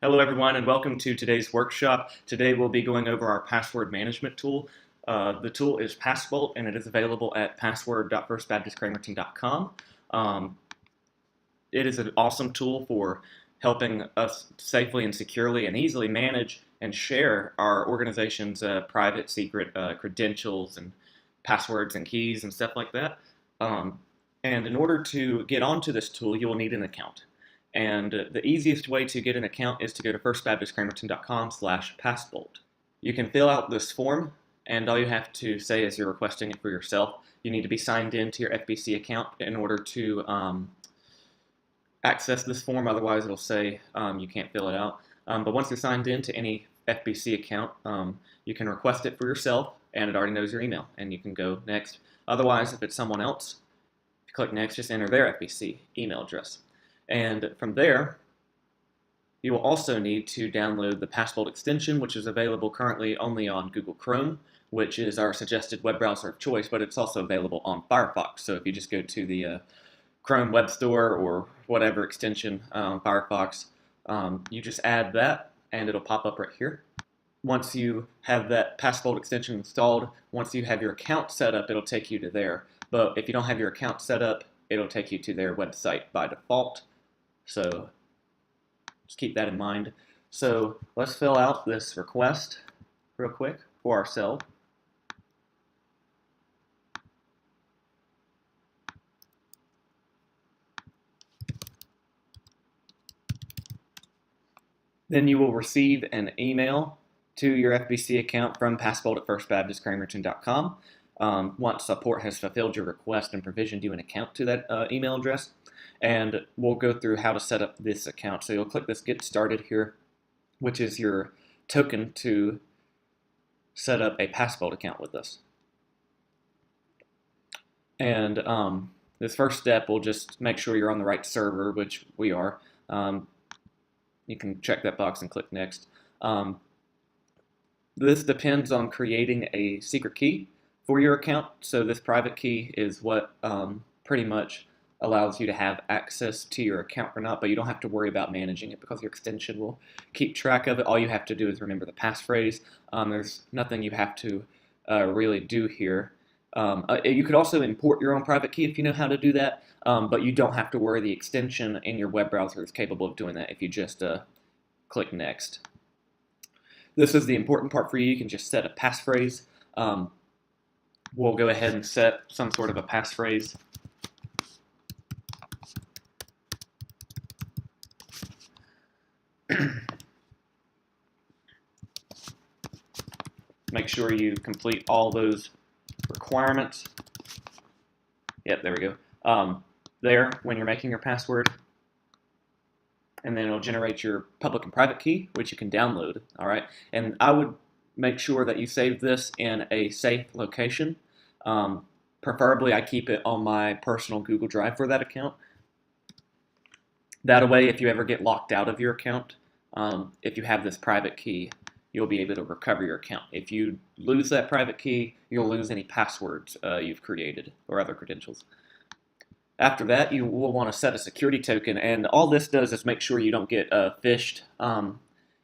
Hello everyone and welcome to today's workshop. Today we'll be going over our password management tool. The tool is Passbolt and it is available at password.firstbaptistcramerton.com. It is an awesome tool for helping us safely and securely and easily manage and share our organization's private secret credentials and passwords and keys and stuff like that. And in order to get onto this tool, you will need an account. And the easiest way to get an account is to go to firstbaptistcramerton.com/passbolt. You can fill out this form, and all you have to say is you're requesting it for yourself. You need to be signed into your FBC account in order to access this form, otherwise it'll say you can't fill it out. But once you're signed into any FBC account, you can request it for yourself, and it already knows your email, and you can go next. Otherwise, if it's someone else, click next, just enter their FBC email address. And from there, you will also need to download the Passbolt extension, which is available currently only on Google Chrome, which is our suggested web browser of choice, but it's also available on Firefox. So if you just go to the Chrome Web Store or whatever extension Firefox, you just add that and it'll pop up right here. Once you have that Passbolt extension installed, once you have your account set up, it'll take you to there. But if you don't have your account set up, it'll take you to their website by default. So just keep that in mind. So let's fill out this request real quick for ourselves. Then you will receive an email to your FBC account from Passbolt at firstbaptistcramerton.com. Once support has fulfilled your request and provisioned you an account to that email address. And we'll go through how to set up this account. So you'll click this Get Started here, which is your token to set up a Passbolt account with us. And this first step will just make sure you're on the right server, which we are. You can check that box and click Next. This depends on creating a secret key for your account. So this private key is what pretty much allows you to have access to your account or not, but you don't have to worry about managing it because your extension will keep track of it. All you have to do is remember the passphrase. There's nothing you have to really do here. You could also import your own private key if you know how to do that, but you don't have to worry. The extension in your web browser is capable of doing that if you just click Next. This is the important part for you. You can just set a passphrase. We'll go ahead and set some sort of a passphrase. Make sure you complete all those requirements. Yep, there we go. There, when you're making your password, and then it'll generate your public and private key, which you can download. All right, and I would make sure that you save this in a safe location. Preferably, I keep it on my personal Google Drive for that account. That way, if you ever get locked out of your account, if you have this private key, you'll be able to recover your account. If you lose that private key, you'll lose any passwords you've created or other credentials. After that, you will want to set a security token, and all this does is make sure you don't get phished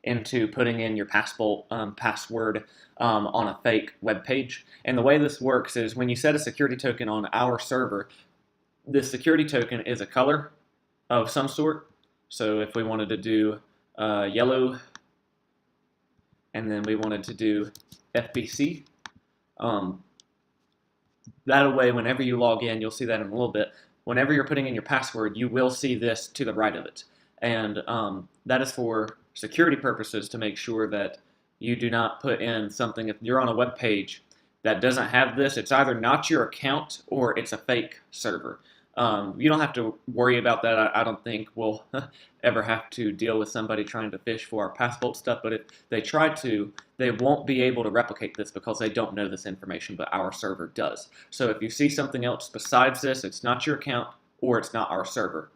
into putting in your Passbolt password on a fake web page. And the way this works is when you set a security token on our server, this security token is a color of some sort. So if we wanted to do yellow, and then we wanted to do FBC, that way whenever you log in, you'll see that in a little bit, whenever you're putting in your password, you will see this to the right of it. And that is for security purposes to make sure that you do not put in something. If you're on a web page that doesn't have this, it's either not your account or it's a fake server. You don't have to worry about that. I don't think we'll ever have to deal with somebody trying to phish for our Passbolt stuff, but if they try to, they won't be able to replicate this because they don't know this information, but our server does. So if you see something else besides this, it's not your account or it's not our server.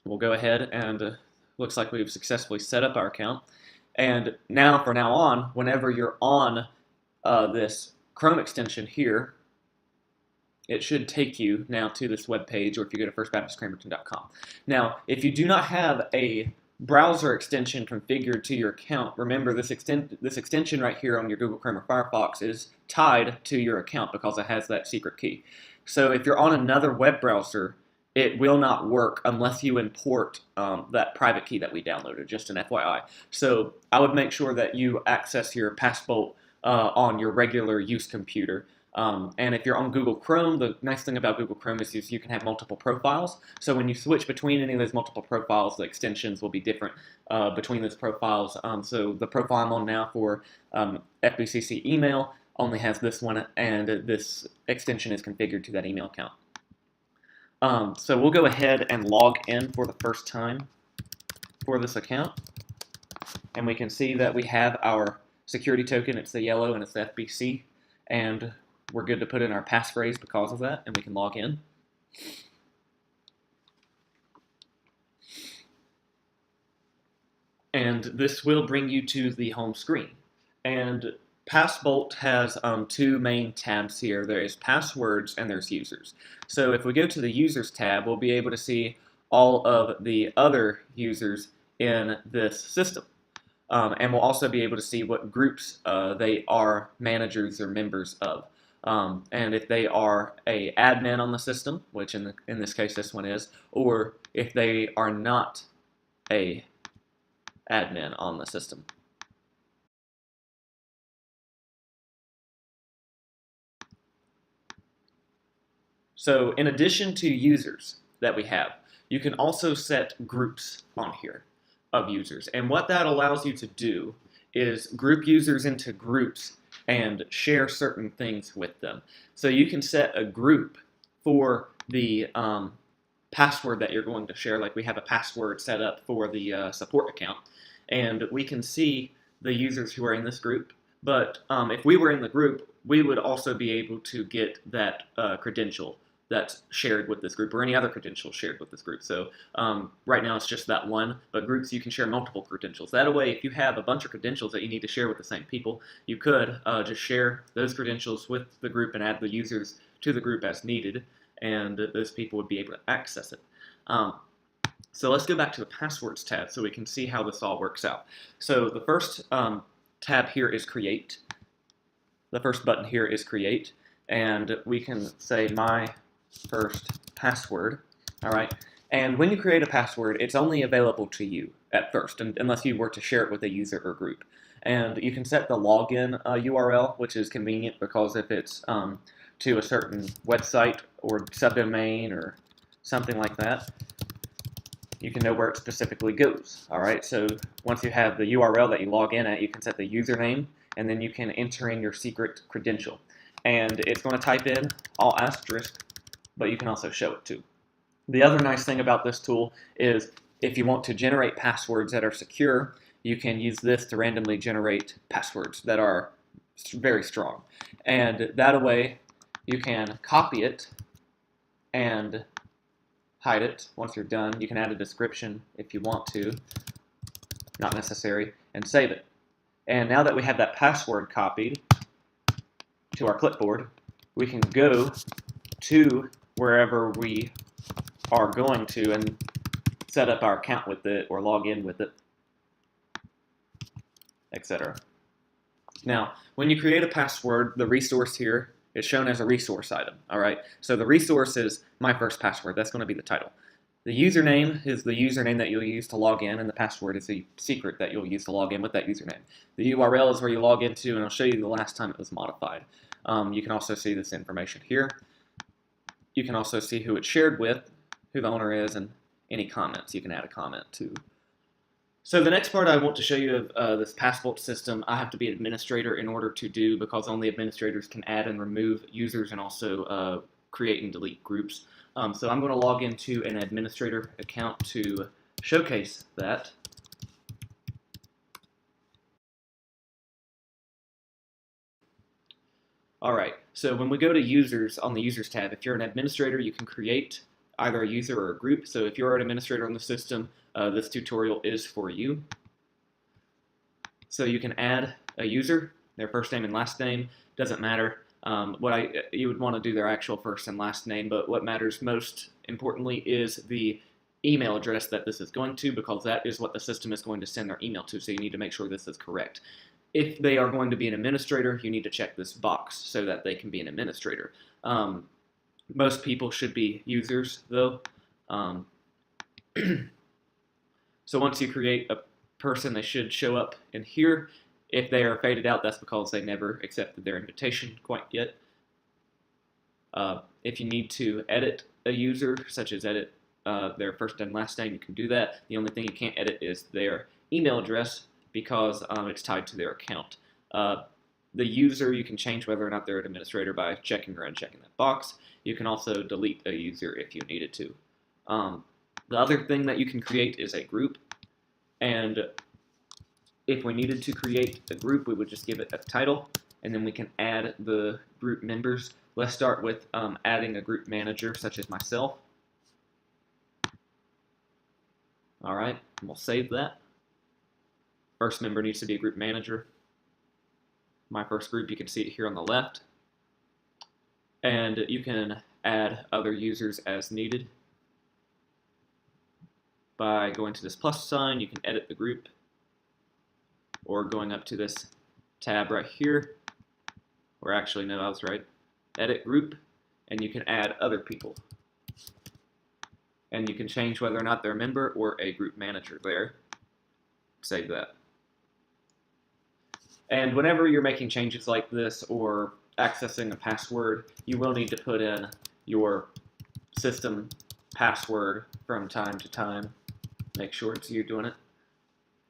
We'll go ahead and looks like we've successfully set up our account. And now, from now on, whenever you're on this Chrome extension here, it should take you now to this web page, or if you go to firstbaptistcramerton.com. Now, if you do not have a browser extension configured to your account, remember this extension right here on your Google Chrome or Firefox is tied to your account because it has that secret key. So if you're on another web browser, it will not work unless you import that private key that we downloaded, just an FYI. So I would make sure that you access your Passbolt on your regular use computer. And if you're on Google Chrome, the nice thing about Google Chrome is you can have multiple profiles. So when you switch between any of those multiple profiles, the extensions will be different between those profiles. So the profile I'm on now for FBCC email only has this one, and this extension is configured to that email account. So we'll go ahead and log in for the first time for this account. And we can see that we have our security token. It's the yellow and it's the FBC. And we're good to put in our passphrase because of that, and we can log in. And this will bring you to the home screen. And Passbolt has two main tabs here. There is passwords and there's users. So if we go to the users tab, we'll be able to see all of the other users in this system. And we'll also be able to see what groups they are managers or members of. And if they are a admin on the system, which in this case this one is, or if they are not a admin on the system. So in addition to users that we have, you can also set groups on here of users. And what that allows you to do is group users into groups and share certain things with them. So you can set a group for the password that you're going to share, like we have a password set up for the support account, and we can see the users who are in this group. But if we were in the group, we would also be able to get that credential that's shared with this group, or any other credentials shared with this group. So right now it's just that one, but groups you can share multiple credentials. That way, if you have a bunch of credentials that you need to share with the same people, you could just share those credentials with the group and add the users to the group as needed, and those people would be able to access it. So let's go back to the passwords tab so we can see how this all works out. So the first tab here is create. The first button here is create, and we can say my first password. All right, and when you create a password, it's only available to you at first, unless you were to share it with a user or group. And you can set the login URL, which is convenient because if it's to a certain website or subdomain or something like that, you can know where it specifically goes. All right, so once you have the URL that you log in at, you can set the username, and then you can enter in your secret credential. And it's going to type in all asterisk, but you can also show it too. The other nice thing about this tool is if you want to generate passwords that are secure, you can use this to randomly generate passwords that are very strong. And that way, you can copy it and hide it. Once you're done, you can add a description if you want to, not necessary, and save it. And now that we have that password copied to our clipboard, we can go to wherever we are going to and set up our account with it or log in with it, etc. Now, when you create a password, the resource here is shown as a resource item, all right? So the resource is my first password. That's going to be the title. The username is the username that you'll use to log in, and the password is the secret that you'll use to log in with that username. The URL is where you log into, and I'll show you the last time it was modified. You can also see this information here. You can also see who it's shared with, who the owner is, and any comments. You can add a comment too. So the next part I want to show you of this Passbolt system, I have to be an administrator in order to do, because only administrators can add and remove users and also create and delete groups. So I'm going to log into an administrator account to showcase that. Alright, so when we go to users on the users tab, if you're an administrator, you can create either a user or a group. So if you're an administrator on the system, this tutorial is for you. So you can add a user, their first name and last name, doesn't matter. You would want to do their actual first and last name, but what matters most importantly is the email address that this is going to, because that is what the system is going to send their email to, so you need to make sure this is correct. If they are going to be an administrator, you need to check this box so that they can be an administrator. Most people should be users, though. So once you create a person, they should show up in here. If they are faded out, that's because they never accepted their invitation quite yet. If you need to edit a user, such as edit their first and last name, you can do that. The only thing you can't edit is their email address because it's tied to their account. The user, you can change whether or not they're an administrator by checking or unchecking that box. You can also delete a user if you needed to. The other thing that you can create is a group, and if we needed to create a group, we would just give it a title, and then we can add the group members. Let's start with adding a group manager, such as myself. All right, and we'll save that. First member needs to be a group manager. My first group, you can see it here on the left. And you can add other users as needed. By going to this plus sign, you can edit the group, or going up to this tab right here, or actually, no, I was right, edit group, and you can add other people. And you can change whether or not they're a member or a group manager there. Save that. And whenever you're making changes like this or accessing a password, you will need to put in your system password from time to time. Make sure it's you doing it.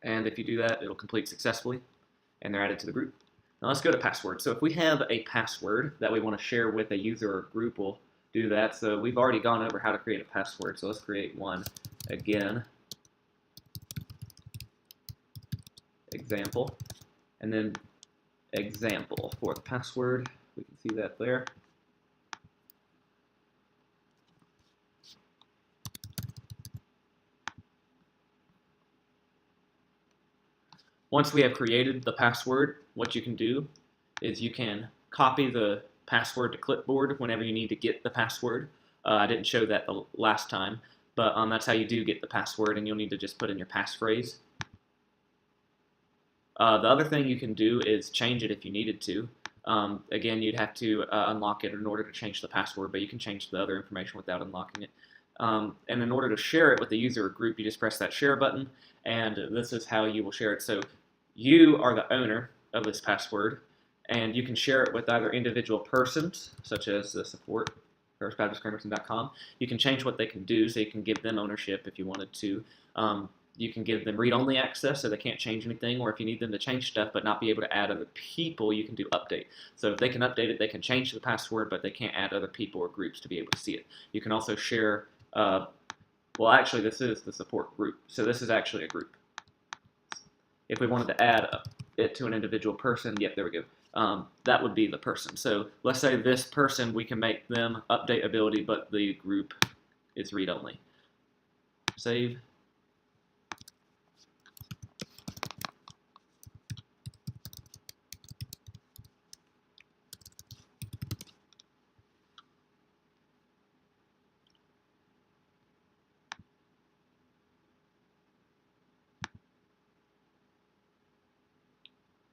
And if you do that, it'll complete successfully, and they're added to the group. Now let's go to password. So if we have a password that we want to share with a user or group, we'll do that. So we've already gone over how to create a password, so let's create one again. Example, and then example for the password. We can see that there. Once we have created the password, what you can do is you can copy the password to clipboard whenever you need to get the password. I didn't show that the last time, but that's how you do get the password, and you'll need to just put in your passphrase. The other thing you can do is change it if you needed to. Again, you'd have to unlock it in order to change the password, but you can change the other information without unlocking it. And in order to share it with the user or group, you just press that share button, and this is how you will share it. So you are the owner of this password, and you can share it with either individual persons, such as the support, firstbaptistcramerton.com. You can change what they can do, so you can give them ownership if you wanted to. You can give them read-only access, so they can't change anything, or if you need them to change stuff but not be able to add other people, you can do update. So if they can update it, they can change the password, but they can't add other people or groups to be able to see it. You can also share, well, actually, this is the support group, so this is actually a group. If we wanted to add it to an individual person, yep, there we go. That would be the person. So let's say this person, we can make them update ability, but the group is read-only. Save.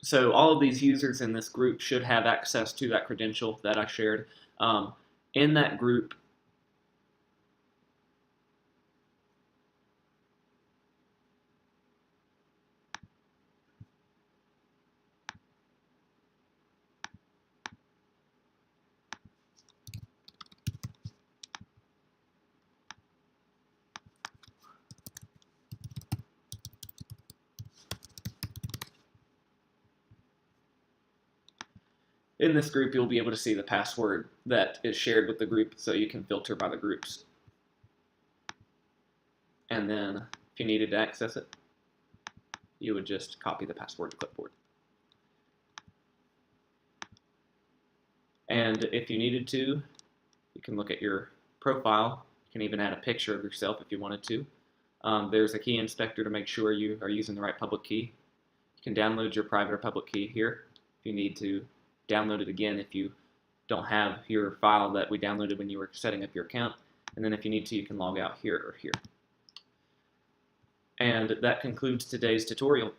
So all of these users in this group should have access to that credential that I shared. In that group, you'll be able to see the password that is shared with the group, so you can filter by the groups. And then if you needed to access it, you would just copy the password to clipboard. And if you needed to, you can look at your profile. You can even add a picture of yourself if you wanted to. There's a key inspector to make sure you are using the right public key. You can download your private or public key here if you need to download it again if you don't have your file that we downloaded when you were setting up your account. And then if you need to, you can log out here or here. And that concludes today's tutorial.